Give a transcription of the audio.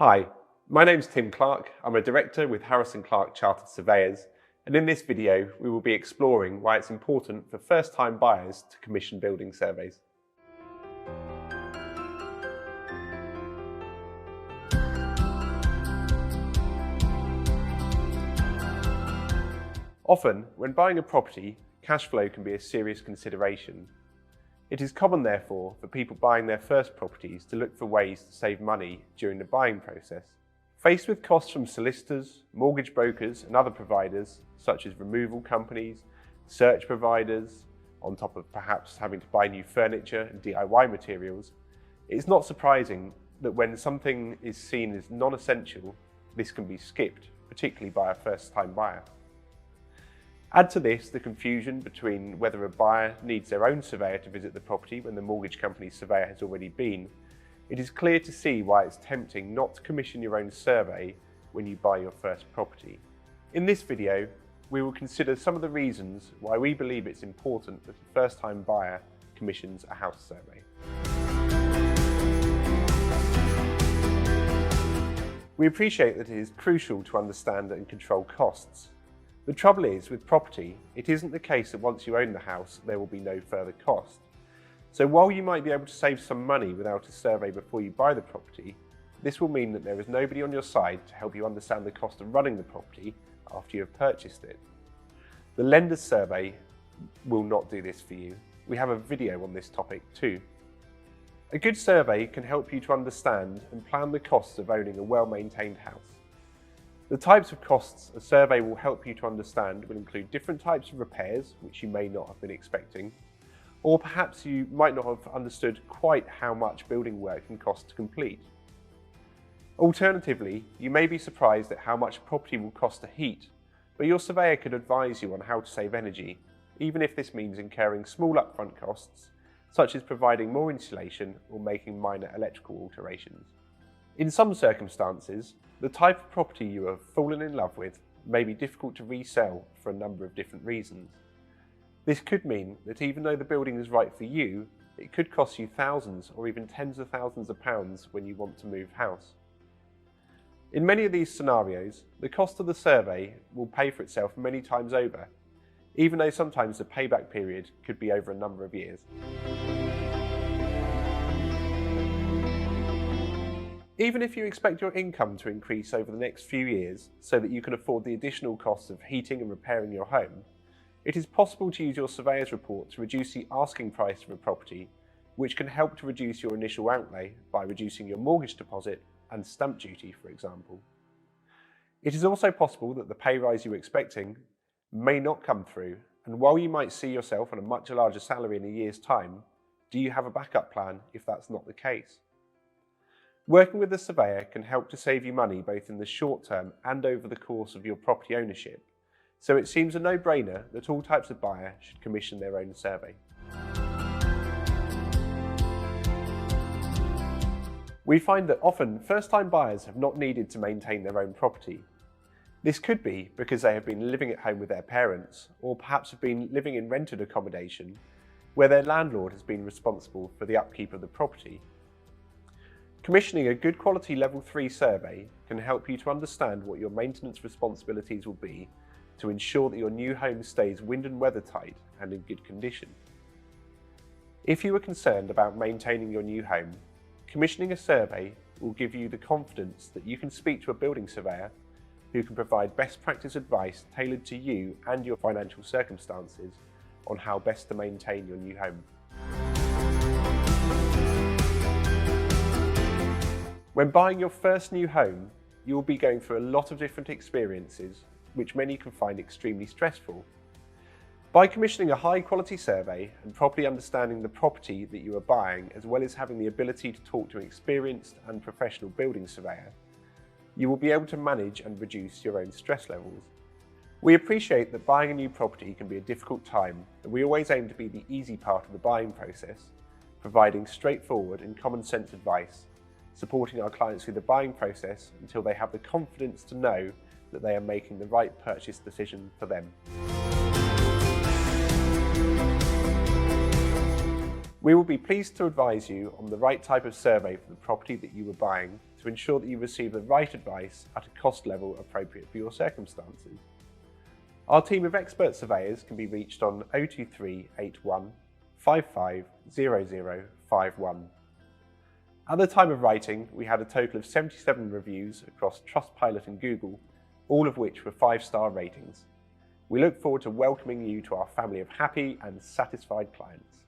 Hi, my name's Tim Clark. I'm a director with Harris & Clark Chartered Surveyors, and in this video we will be exploring why it's important for first-time buyers to commission building surveys. Often, when buying a property, cash flow can be a serious consideration. It is common, therefore, for people buying their first properties to look for ways to save money during the buying process. Faced with costs from solicitors, mortgage brokers and other providers, such as removal companies, search providers, on top of perhaps having to buy new furniture and DIY materials, it is not surprising that when something is seen as non-essential, this can be skipped, particularly by a first-time buyer. Add to this the confusion between whether a buyer needs their own surveyor to visit the property when the mortgage company's surveyor has already been. It is clear to see why it's tempting not to commission your own survey when you buy your first property. In this video, we will consider some of the reasons why we believe it's important that a first-time buyer commissions a house survey. We appreciate that it is crucial to understand and control costs. The trouble is, with property, it isn't the case that once you own the house, there will be no further cost. So while you might be able to save some money without a survey before you buy the property, this will mean that there is nobody on your side to help you understand the cost of running the property after you have purchased it. The lender's survey will not do this for you. We have a video on this topic too. A good survey can help you to understand and plan the costs of owning a well-maintained house. The types of costs a survey will help you to understand will include different types of repairs, which you may not have been expecting, or perhaps you might not have understood quite how much building work can cost to complete. Alternatively, you may be surprised at how much a property will cost to heat, but your surveyor could advise you on how to save energy, even if this means incurring small upfront costs, such as providing more insulation or making minor electrical alterations. In some circumstances, the type of property you have fallen in love with may be difficult to resell for a number of different reasons. This could mean that even though the building is right for you, it could cost you thousands or even tens of thousands of pounds when you want to move house. In many of these scenarios, the cost of the survey will pay for itself many times over, even though sometimes the payback period could be over a number of years. Even if you expect your income to increase over the next few years so that you can afford the additional costs of heating and repairing your home, it is possible to use your surveyor's report to reduce the asking price of a property, which can help to reduce your initial outlay by reducing your mortgage deposit and stamp duty, for example. It is also possible that the pay rise you were expecting may not come through, and while you might see yourself on a much larger salary in a year's time, do you have a backup plan if that's not the case? Working with a surveyor can help to save you money both in the short term and over the course of your property ownership, so it seems a no-brainer that all types of buyer should commission their own survey. We find that often first-time buyers have not needed to maintain their own property. This could be because they have been living at home with their parents, or perhaps have been living in rented accommodation where their landlord has been responsible for the upkeep of the property. Commissioning a good quality Level 3 survey can help you to understand what your maintenance responsibilities will be to ensure that your new home stays wind and weather tight and in good condition. If you are concerned about maintaining your new home, commissioning a survey will give you the confidence that you can speak to a building surveyor who can provide best practice advice tailored to you and your financial circumstances on how best to maintain your new home. When buying your first new home, you will be going through a lot of different experiences, which many can find extremely stressful. By commissioning a high-quality survey and properly understanding the property that you are buying, as well as having the ability to talk to an experienced and professional building surveyor, you will be able to manage and reduce your own stress levels. We appreciate that buying a new property can be a difficult time, and we always aim to be the easy part of the buying process, providing straightforward and common sense advice, supporting our clients through the buying process until they have the confidence to know that they are making the right purchase decision for them. We will be pleased to advise you on the right type of survey for the property that you are buying to ensure that you receive the right advice at a cost level appropriate for your circumstances. Our team of expert surveyors can be reached on 023 81 55 0051. At the time of writing, we had a total of 77 reviews across Trustpilot and Google, all of which were 5-star ratings. We look forward to welcoming you to our family of happy and satisfied clients.